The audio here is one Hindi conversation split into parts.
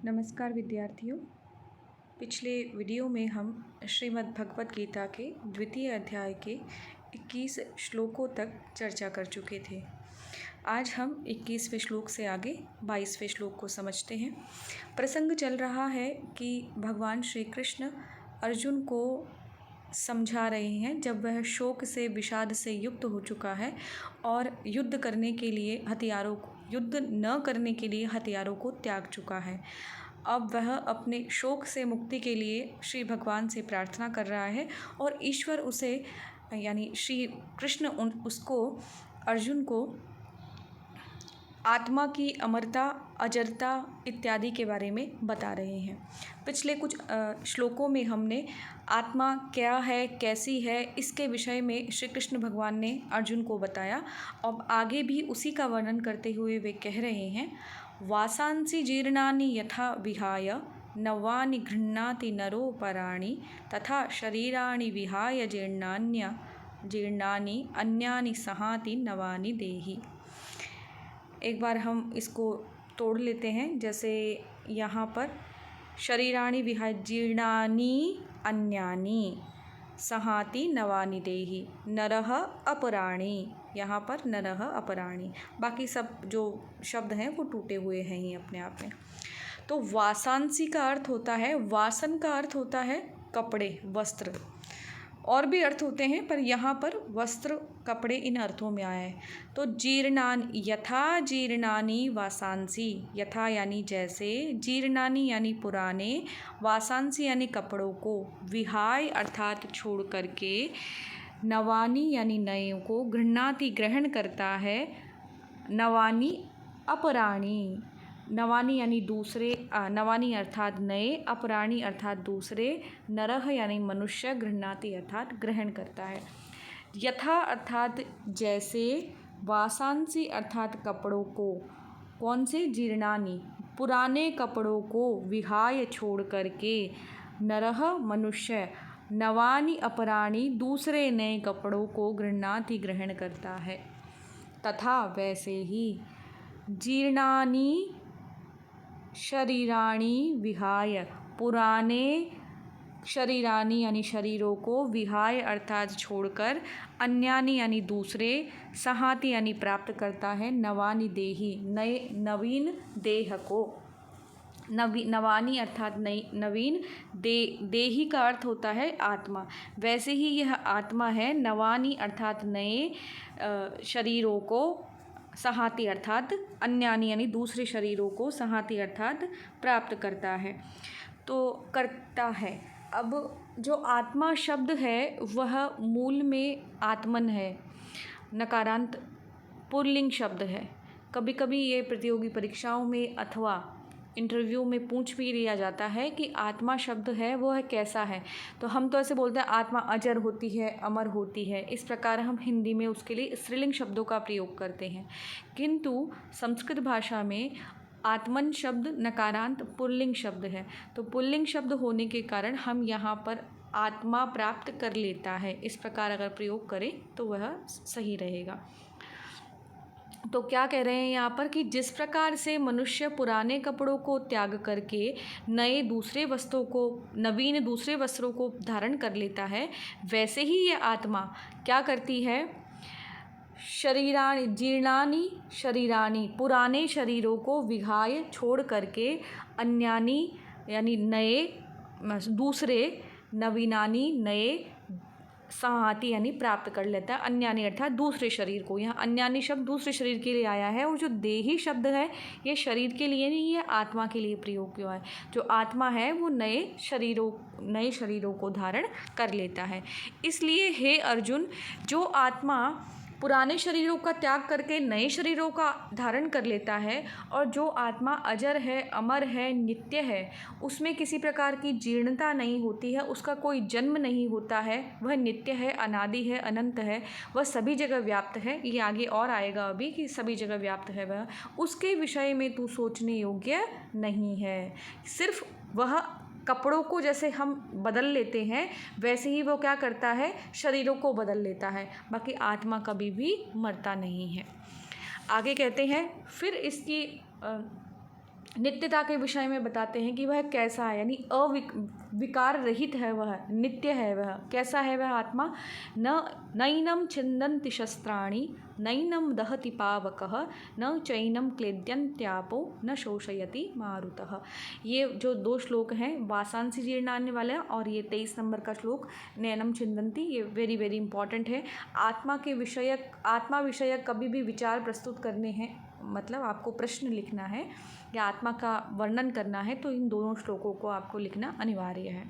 नमस्कार विद्यार्थियों। पिछले वीडियो में हम श्रीमद् भगवत गीता के द्वितीय अध्याय के 21 श्लोकों तक चर्चा कर चुके थे। आज हम 21वें श्लोक से आगे 22वें श्लोक को समझते हैं। प्रसंग चल रहा है कि भगवान श्री कृष्ण अर्जुन को समझा रहे हैं जब वह शोक से विषाद से युक्त हो चुका है और युद्ध न करने के लिए हथियारों को त्याग चुका है। अब वह अपने शोक से मुक्ति के लिए श्री भगवान से प्रार्थना कर रहा है और ईश्वर उसे यानी श्री कृष्ण उसको अर्जुन को आत्मा की अमरता, अजरता इत्यादि के बारे में बता रहे हैं। पिछले कुछ श्लोकों में हमने आत्मा क्या है, कैसी है, इसके विषय में श्री कृष्ण भगवान ने अर्जुन को बताया। अब आगे भी उसी का वर्णन करते हुए वे कह रहे हैं, वासांसि जीर्णानि यथा विहाय नवानि गृह्णाति नरो पराणि तथा शरीराणि विहाय जीर्णानि अन्यानि सहाति नवानि देहि। एक बार हम इसको तोड़ लेते हैं। जैसे यहाँ पर शरीराणि विहाय जीर्णानि अन्यानि सहाति नवानि देहि, नरः अपराणि, यहाँ पर नरः अपराणि, बाकी सब जो शब्द हैं वो टूटे हुए हैं ही अपने आप में। तो वासांसी का अर्थ होता है, वासन का अर्थ होता है कपड़े, वस्त्र, और भी अर्थ होते हैं पर यहाँ पर वस्त्र, कपड़े इन अर्थों में आया है। तो जीर्णानि, यथा जीर्णानि वासांसी, यथा यानी जैसे, जीर्णानि यानी पुराने, वासांसी यानी कपड़ों को, विहाय अर्थात छोड़ करके, नवानी यानी नए को, गृह्णाति ग्रहण करता है, नवानी अपराणी, नवानी यानी दूसरे, नवानी अर्थात नए, अपराणी अर्थात दूसरे, नरह यानी मनुष्य, गृह्णाति अर्थात ग्रहण करता है। यथा अर्थात जैसे, वासांसी अर्थात कपड़ों को, कौन से, जीर्णानि पुराने कपड़ों को, विहाय छोड़ करके, नरह मनुष्य, नवानि अपराणी दूसरे नए कपड़ों को, गृह्णाति ग्रहण करता है। तथा वैसे ही, जीर्णानि शरीराणि विहाय, पुराने शरीराणि यानी शरीरों को, विहाय अर्थात छोड़कर, अन्यानि यानी दूसरे, सहाति यानी प्राप्त करता है, नवानि देहि नए नवीन देह को, नवानी अर्थात नई नवीन, देही का अर्थ होता है आत्मा। वैसे ही यह आत्मा है, नवानी अर्थात नए शरीरों को, सहाति अर्थात अन्यानी यानी दूसरे शरीरों को, सहाति अर्थात प्राप्त करता है, तो करता है। अब जो आत्मा शब्द है वह मूल में आत्मन है, नकारांत पुल्लिंग शब्द है। कभी कभी ये प्रतियोगी परीक्षाओं में अथवा इंटरव्यू में पूछ भी लिया जाता है कि आत्मा शब्द है वह कैसा है। तो हम तो ऐसे बोलते हैं आत्मा अजर होती है, अमर होती है, इस प्रकार हम हिंदी में उसके लिए स्त्रीलिंग शब्दों का प्रयोग करते हैं। किंतु संस्कृत भाषा में आत्मन शब्द नकारांत पुल्लिंग शब्द है, तो पुल्लिंग शब्द होने के कारण हम यहाँ पर आत्मा प्राप्त कर लेता है, इस प्रकार अगर प्रयोग करें तो वह सही रहेगा। तो क्या कह रहे हैं यहाँ पर कि जिस प्रकार से मनुष्य पुराने कपड़ों को त्याग करके नए दूसरे वस्त्रों को, नवीन दूसरे वस्त्रों को धारण कर लेता है, वैसे ही ये आत्मा क्या करती है, शरीराणि जीर्णानि शरीराणि पुराने शरीरों को, विहाय छोड़ करके, अन्यानि यानी नए दूसरे, नवीनानि नए, सहाति यानी प्राप्त कर लेता है, अन्यानी अर्थात दूसरे शरीर को। यहाँ अन्यानी शब्द दूसरे शरीर के लिए आया है और जो देही शब्द है ये शरीर के लिए नहीं, ये आत्मा के लिए प्रयोग हुआ है। जो आत्मा है वो नए शरीरों को धारण कर लेता है। इसलिए हे अर्जुन, जो आत्मा पुराने शरीरों का त्याग करके नए शरीरों का धारण कर लेता है और जो आत्मा अजर है, अमर है, नित्य है, उसमें किसी प्रकार की जीर्णता नहीं होती है, उसका कोई जन्म नहीं होता है, वह नित्य है, अनादि है, अनंत है, वह सभी जगह व्याप्त है। ये आगे और आएगा अभी कि सभी जगह व्याप्त है वह, उसके विषय में तू सोचने योग्य नहीं है। सिर्फ वह कपड़ों को जैसे हम बदल लेते हैं वैसे ही वो क्या करता है, शरीरों को बदल लेता है, बाकी आत्मा कभी भी मरता नहीं है। आगे कहते हैं, फिर इसकी नित्यता के विषय में बताते हैं कि वह कैसा है, यानी विकार रहित है, वह नित्य है। वह कैसा है वह आत्मा? न नैनम छिन्दन्ति शस्त्राणि नैनम दहति पावकः न चैनम क्लेद्यन्त्यापो न शोषयति मारुतः। ये जो 2 श्लोक हैं वासांसी जीर्णान्य वाला और ये 23 नंबर का श्लोक नैनम छिन्दन्ति, ये वेरी वेरी इंपॉर्टेंट है। आत्मा विषयक कभी भी विचार प्रस्तुत करने हैं, मतलब आपको प्रश्न लिखना है या आत्मा का वर्णन करना है, तो इन दोनों श्लोकों को आपको लिखना अनिवार्य है।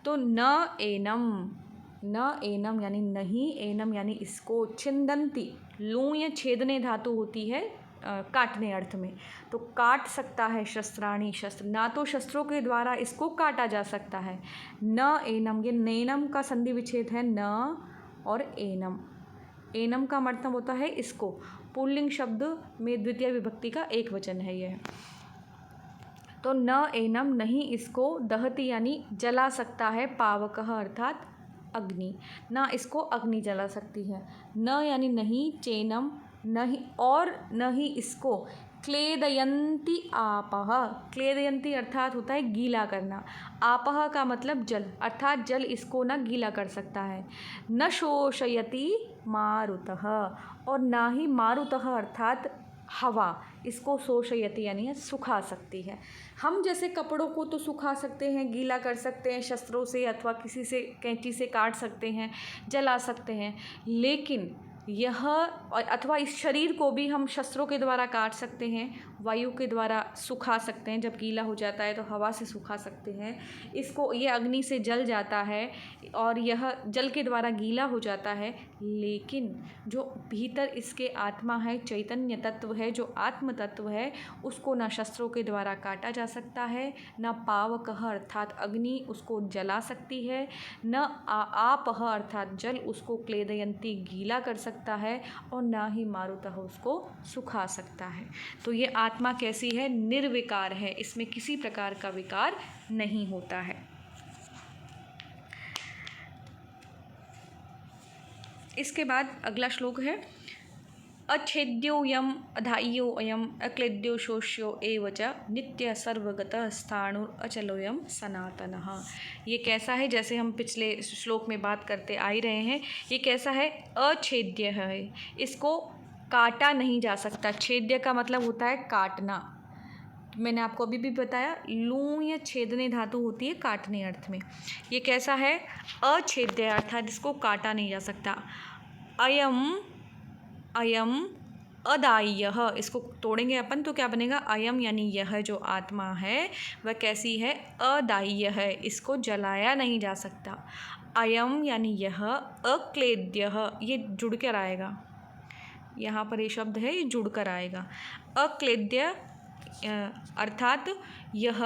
तो न एनम यानी नहीं, एनम यानी इसको, छिन्दन्ति लूय छेदने धातु होती है काटने अर्थ में, तो काट सकता है शस्त्राणि शस्त्र, ना तो शस्त्रों के द्वारा इसको काटा जा सकता है। न एनम, ये नैनम का संधि विच्छेद है, न और एनम। एनम का मतलब होता है इसको, पुल्लिंग शब्द में द्वितीय विभक्ति का एक वचन है यह। तो न एनम नहीं इसको, दहति यानी जला सकता है, पावकः अर्थात अग्नि, ना इसको अग्नि जला सकती है। न यानी नहीं, चेनम नहीं, और नहीं इसको, क्लेदयन्ति आपः, क्लेदयन्ति अर्थात होता है गीला करना, आपः का मतलब जल, अर्थात जल इसको ना गीला कर सकता है। न शोषयति मारुतः, और ना ही मारुतः अर्थात हवा इसको शोषयति यानी सुखा सकती है। हम जैसे कपड़ों को तो सुखा सकते हैं, गीला कर सकते हैं शस्त्रों से, अथवा किसी से कैंची से काट सकते हैं, जला सकते हैं, लेकिन यह अथवा इस शरीर को भी हम शस्त्रों के द्वारा काट सकते हैं, वायु के द्वारा सुखा सकते हैं, जब गीला हो जाता है तो हवा से सुखा सकते हैं इसको, ये अग्नि से जल जाता है और यह जल के द्वारा गीला हो जाता है। लेकिन जो भीतर इसके आत्मा है, चैतन्य तत्व है, जो आत्म तत्व है, उसको न शस्त्रों के द्वारा काटा जा सकता है, न पावकः अर्थात अग्नि उसको जला सकती है, न आपः अर्थात जल उसको क्लेदयन्ति गीला कर सकता है, और ना ही मारुतः उसको सुखा सकता है। तो ये आत्मा कैसी है? निर्विकार है, इसमें किसी प्रकार का विकार नहीं होता है। इसके बाद अगला श्लोक है अच्छेद्योऽयम् अधाय्योऽयम् अक्लेद्यो शोष्यो एव च नित्य सर्वगतः स्थाणुर अचलोऽयं सनातनः। ये कैसा है? जैसे हम पिछले श्लोक में बात करते आ ही रहे हैं, ये कैसा है? अछेद्य है, इसको काटा नहीं जा सकता। छेद्य का मतलब होता है काटना, मैंने आपको अभी भी बताया, लू या छेदने धातु होती है काटने अर्थ में। ये कैसा है? अछेद्य अर्थात इसको काटा नहीं जा सकता। अयम अदाय्यः, इसको तोड़ेंगे अपन तो क्या बनेगा? अयम यानी यह जो आत्मा है वह कैसी है? अदाय्य है, इसको जलाया नहीं जा सकता। अयम यानी यह, अक्लेद्यः ये जुड़ कर आएगा, यहाँ पर ये शब्द है, ये जुड़ कर आएगा। अक्लेद्य अर्थात यह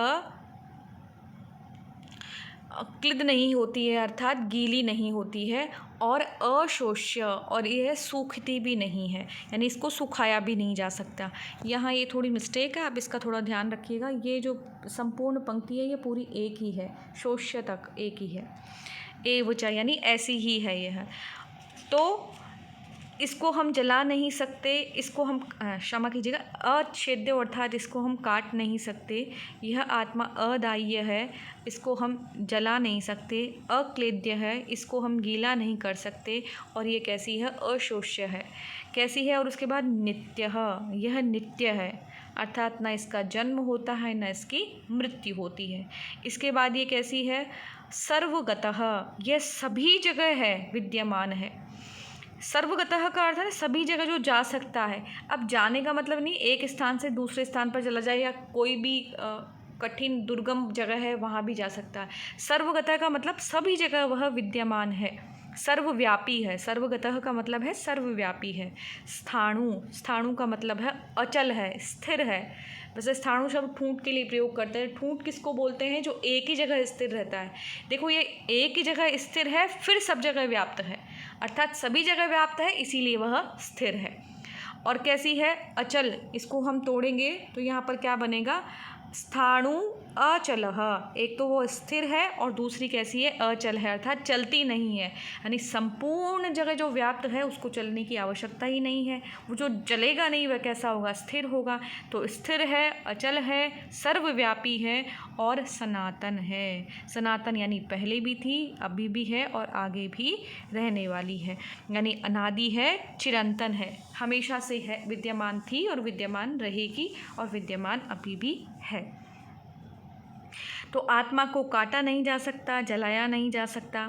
क्लिद नहीं होती है, अर्थात गीली नहीं होती है, और अशोष्य, और यह सूखती भी नहीं है, यानी इसको सुखाया भी नहीं जा सकता। यहाँ ये थोड़ी मिस्टेक है, आप इसका थोड़ा ध्यान रखिएगा। ये जो संपूर्ण पंक्ति है ये पूरी एक ही है, शोष्य तक एक ही है, एवचा यानी ऐसी ही है यह। तो इसको हम जला नहीं सकते, इसको हम क्षमा कीजिएगा, अच्छेद्य अर्थात इसको हम काट नहीं सकते। यह आत्मा अदाय्य है, इसको हम जला नहीं सकते। अक्लेद्य है, इसको हम गीला नहीं कर सकते। और ये कैसी है? अशोष्य है। कैसी है? और उसके बाद नित्य, यह नित्य है, अर्थात न इसका जन्म होता है न इसकी मृत्यु होती है। इसके बाद ये कैसी है? सर्वगतः, यह सभी जगह है, विद्यमान है। सर्वगतः का अर्थ है सभी जगह जो जा सकता है। अब जाने का मतलब नहीं एक स्थान से दूसरे स्थान पर चला जाए, या कोई भी कठिन दुर्गम जगह है वहाँ भी जा सकता है। सर्वगतः का मतलब सभी जगह वह विद्यमान है, सर्वव्यापी है। सर्वगतः का मतलब है सर्वव्यापी है। स्थाणु का मतलब है अचल है, स्थिर है। वैसे स्थाणु शब्द ठूंठ के लिए प्रयोग करते हैं। ठूंठ किसको बोलते हैं? जो एक ही जगह स्थिर रहता है। देखो ये एक ही जगह स्थिर है, फिर सब जगह व्याप्त है, अर्थात सभी जगह व्याप्त है, इसीलिए वह स्थिर है। और कैसी है? अचल, इसको हम तोड़ेंगे तो यहाँ पर क्या बनेगा? स्थाणु अचलः, एक तो वो स्थिर है और दूसरी कैसी है, अचल है, अर्थात चलती नहीं है। यानी संपूर्ण जगह जो व्याप्त है उसको चलने की आवश्यकता ही नहीं है। वो जो चलेगा नहीं वह कैसा होगा, स्थिर होगा। तो स्थिर है, अचल है, सर्वव्यापी है और सनातन है। सनातन यानी पहले भी थी, अभी भी है और आगे भी रहने वाली है। यानी अनादि है, चिरंतन है, हमेशा से है, विद्यमान थी और विद्यमान रहेगी और विद्यमान अभी भी है। तो आत्मा को काटा नहीं जा सकता, जलाया नहीं जा सकता।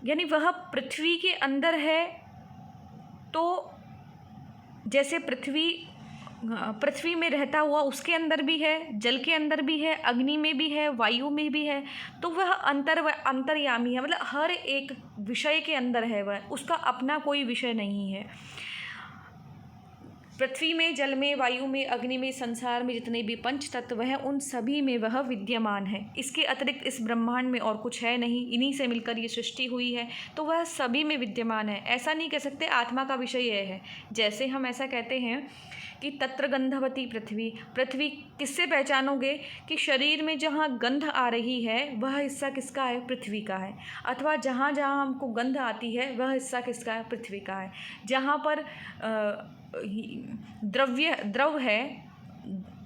यानी वह पृथ्वी के अंदर है तो जैसे पृथ्वी में रहता हुआ उसके अंदर भी है, जल के अंदर भी है, अग्नि में भी है, वायु में भी है। तो वह अंतर्यामी है, मतलब हर एक विषय के अंदर है वह, उसका अपना कोई विषय नहीं है। पृथ्वी में, जल में, वायु में, अग्नि में, संसार में जितने भी पंच तत्व हैं उन सभी में वह विद्यमान है। इसके अतिरिक्त इस ब्रह्मांड में और कुछ है नहीं, इन्हीं से मिलकर ये सृष्टि हुई है, तो वह सभी में विद्यमान है। ऐसा नहीं कह सकते आत्मा का विषय यह है। जैसे हम ऐसा कहते हैं कि तत्र गंधवती पृथ्वी, पृथ्वी किससे पहचानोगे कि शरीर में जहाँ गंध आ रही है वह हिस्सा किसका है, पृथ्वी का है। अथवा जहाँ जहाँ हमको गंध आती है वह हिस्सा किसका है, पृथ्वी का है। जहाँ पर द्रव है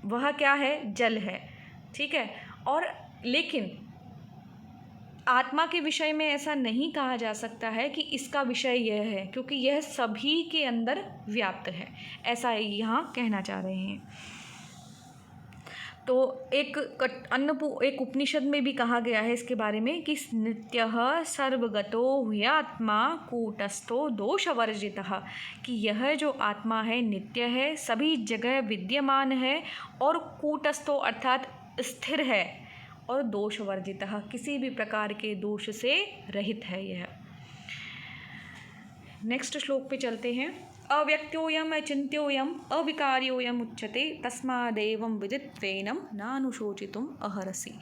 वह क्या है, जल है, ठीक है। और लेकिन आत्मा के विषय में ऐसा नहीं कहा जा सकता है कि इसका विषय यह है, क्योंकि यह सभी के अंदर व्याप्त है, ऐसा यहाँ कहना चाह रहे हैं। तो एक उपनिषद में भी कहा गया है इसके बारे में कि नित्यः सर्वगतो ह्यात्मा कूटस्थो दोषवर्जितः, कि यह जो आत्मा है नित्य है, सभी जगह विद्यमान है और कूटस्थो अर्थात स्थिर है और दोषवर्जितः, किसी भी प्रकार के दोष से रहित है यह। नेक्स्ट श्लोक पे चलते हैं। अव्यक्तोऽयम् अचिन्त्योऽयम् अविकार्योऽयम् उच्यते तस्मादेवं विदित्वेनं नानुशोचितुम् अर्हसि,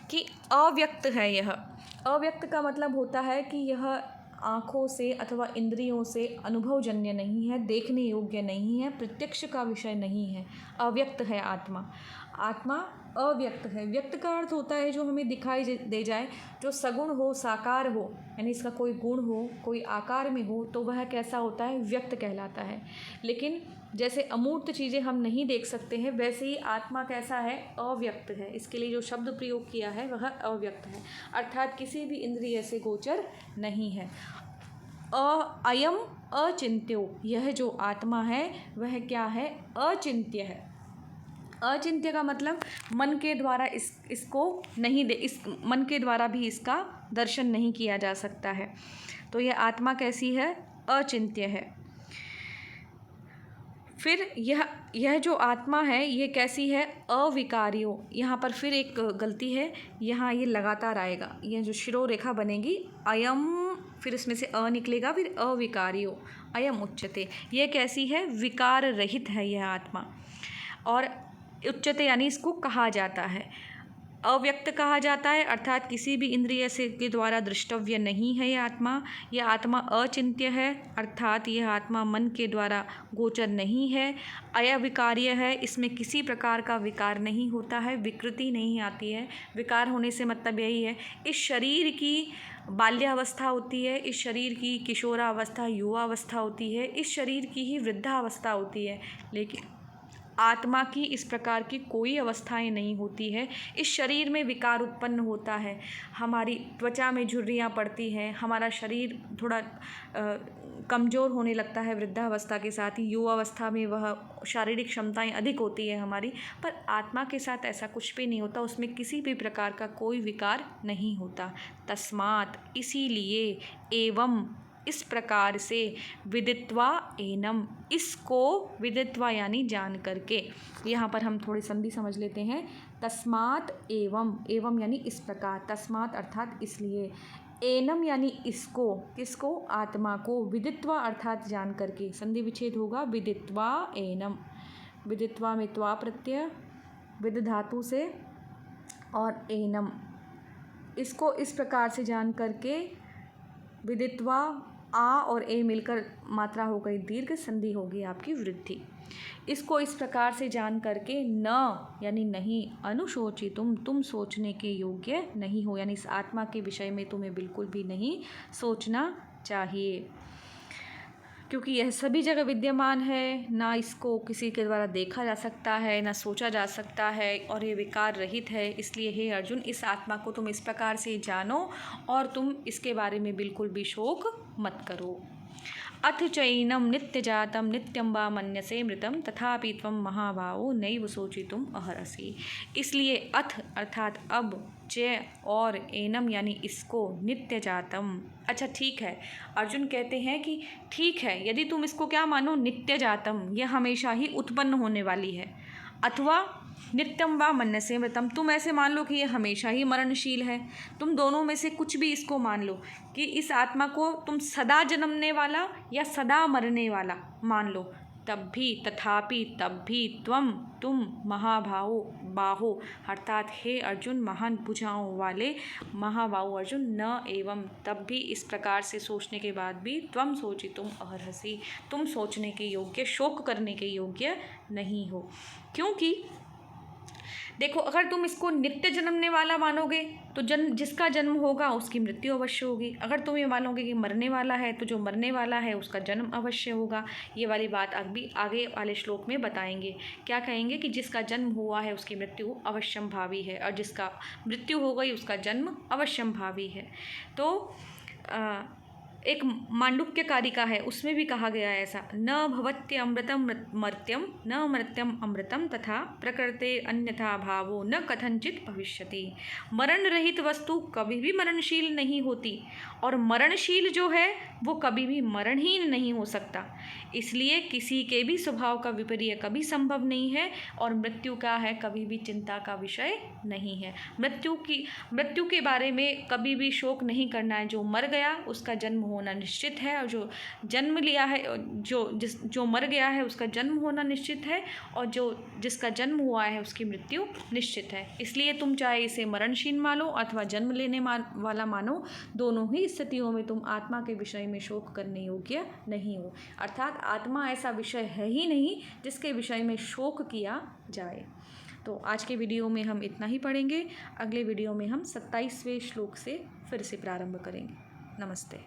कि अव्यक्त है यह। अव्यक्त का मतलब होता है कि यह आँखों से अथवा इंद्रियों से अनुभवजन्य नहीं है, देखने योग्य नहीं है, प्रत्यक्ष का विषय नहीं है। अव्यक्त है आत्मा। आत्मा अव्यक्त है। व्यक्त का अर्थ होता है जो हमें दिखाई दे जाए, जो सगुण हो, साकार हो, यानी इसका कोई गुण हो, कोई आकार में हो, तो वह कैसा होता है, व्यक्त कहलाता है। लेकिन जैसे अमूर्त चीज़ें हम नहीं देख सकते हैं, वैसे ही आत्मा कैसा है, अव्यक्त है। इसके लिए जो शब्द प्रयोग किया है वह अव्यक्त है, अर्थात किसी भी इंद्रिय से गोचर नहीं है। अयम अचिन्त्यो, यह जो आत्मा है वह क्या है, अचिन्त्य है। अचिन्त्य का मतलब मन के द्वारा इसको नहीं इस मन के द्वारा भी इसका दर्शन नहीं किया जा सकता है। तो यह आत्मा कैसी है, अचिन्त्य है। फिर यह जो आत्मा है ये कैसी है, अविकार्यो। यहाँ पर फिर एक गलती है, यहाँ ये लगातार आएगा, यह जो शिरो रेखा बनेगी, अयम, फिर इसमें से अ निकलेगा, फिर अविकार्यो, अयम उच्यते। यह कैसी है, विकार रहित है यह आत्मा। और उच्यते यानी इसको कहा जाता है, अव्यक्त कहा जाता है, अर्थात किसी भी इंद्रिय से के द्वारा दृष्टव्य नहीं है यह आत्मा। यह आत्मा अचिन्त्य है, अर्थात यह आत्मा मन के द्वारा गोचर नहीं है। अविकार्य है, इसमें किसी प्रकार का विकार नहीं होता है, विकृति नहीं आती है। विकार होने से मतलब यही है, इस शरीर की बाल्यावस्था होती है, इस शरीर की किशोरावस्था, युवावस्था होती है, इस शरीर की ही वृद्धावस्था होती है, लेकिन आत्मा की इस प्रकार की कोई अवस्थाएं नहीं होती है। इस शरीर में विकार उत्पन्न होता है, हमारी त्वचा में झुर्रियाँ पड़ती हैं, हमारा शरीर थोड़ा कमज़ोर होने लगता है वृद्धावस्था के साथ ही, युवावस्था में वह शारीरिक क्षमताएं अधिक होती है हमारी, पर आत्मा के साथ ऐसा कुछ भी नहीं होता, उसमें किसी भी प्रकार का कोई विकार नहीं होता। तस्मात्, इसीलिए, एवं, इस प्रकार से, विदित्वा एनम, इसको विदित्वा यानी जान करके। यहाँ पर हम थोड़ी संधि समझ लेते हैं। तस्मात् एवं, एवं यानी इस प्रकार, तस्मात् अर्थात इसलिए, एनम यानी इसको, किसको, आत्मा को, विदित्वा अर्थात जान करके, संधि विच्छेद होगा, विदित्वा एनम, विदित्वा में त्वा प्रत्यय, विद धातु से, और एनम, इसको इस प्रकार से जान करके, विदित्वा आ और ए मिलकर मात्रा हो गई दीर्घ, संधि होगी आपकी वृद्धि। इसको इस प्रकार से जान करके न यानी नहीं, अनुशोचितुम तुम सोचने के योग्य नहीं हो, यानी इस आत्मा के विषय में तुम्हें बिल्कुल भी नहीं सोचना चाहिए, क्योंकि यह सभी जगह विद्यमान है, ना इसको किसी के द्वारा देखा जा सकता है, ना सोचा जा सकता है, और ये विकार रहित है। इसलिए हे अर्जुन, इस आत्मा को तुम इस प्रकार से जानो और तुम इसके बारे में बिल्कुल भी शोक मत करो। अथ चैनम नित्य जातम नित्यम वा मन्यसे मृतम तथापि त्वं महाभावो नैव शोचितुम अर्हसि। इसलिए अथ अर्थात अब, च और एनम यानी इसको, नित्य जातम। अच्छा ठीक है, अर्जुन कहते हैं कि ठीक है, यदि तुम इसको क्या मानो, नित्य जातम, यह हमेशा ही उत्पन्न होने वाली है, अथवा नित्यम वा मन्यसे मृतम, तुम ऐसे मान लो कि ये हमेशा ही मरणशील है। तुम दोनों में से कुछ भी इसको मान लो कि इस आत्मा को तुम सदा जन्मने वाला या सदा मरने वाला मान लो, तब भी, तथापि तब भी, तुम महाभावो, बाहो अर्थात हे अर्जुन, महान भुजाओं वाले महाबाहु अर्जुन, न एवं तब भी, इस प्रकार से सोचने के बाद भी, त्वं सोचितुम अर्हसि, तुम सोचने के योग्य, शोक करने के योग्य नहीं हो। क्योंकि देखो, अगर तुम इसको नित्य जन्मने वाला मानोगे तो जिसका जन्म होगा उसकी मृत्यु अवश्य होगी। अगर तुम ये मानोगे कि मरने वाला है तो जो मरने वाला है उसका जन्म अवश्य होगा। ये वाली बात अभी आगे वाले श्लोक में बताएंगे। क्या कहेंगे कि जिसका जन्म हुआ है उसकी मृत्यु अवश्यंभावी है, और जिसका मृत्यु हो गई उसका जन्म अवश्यंभावी है। तो एक मांडुक्य कारिका है, उसमें भी कहा गया है ऐसा, न भवत्य अमृतम मर्त्यम न मर्त्यम अमृतम तथा प्रकृते अन्यथा भावो न कथनचित भविष्यति। मरण रहित वस्तु कभी भी मरणशील नहीं होती, और मरणशील जो है वो कभी भी मरणहीन नहीं हो सकता। इसलिए किसी के भी स्वभाव का विपर्य कभी संभव नहीं है, और मृत्यु का है कभी भी चिंता का विषय नहीं है। मृत्यु के बारे में कभी भी शोक नहीं करना है। जो मर गया उसका जन्म होना निश्चित है, और जो जन्म लिया है, जो मर गया है उसका जन्म होना निश्चित है, और जिसका जन्म हुआ है उसकी मृत्यु निश्चित है। इसलिए तुम चाहे इसे मरणशील मानो अथवा जन्म लेने वाला मानो, दोनों ही स्थितियों में तुम आत्मा के विषय में शोक करने योग्य नहीं हो। अर्थात आत्मा ऐसा विषय है ही नहीं जिसके विषय में शोक किया जाए। तो आज के वीडियो में हम इतना ही पढ़ेंगे। अगले वीडियो में हम 27वें श्लोक से फिर से प्रारंभ करेंगे। नमस्ते।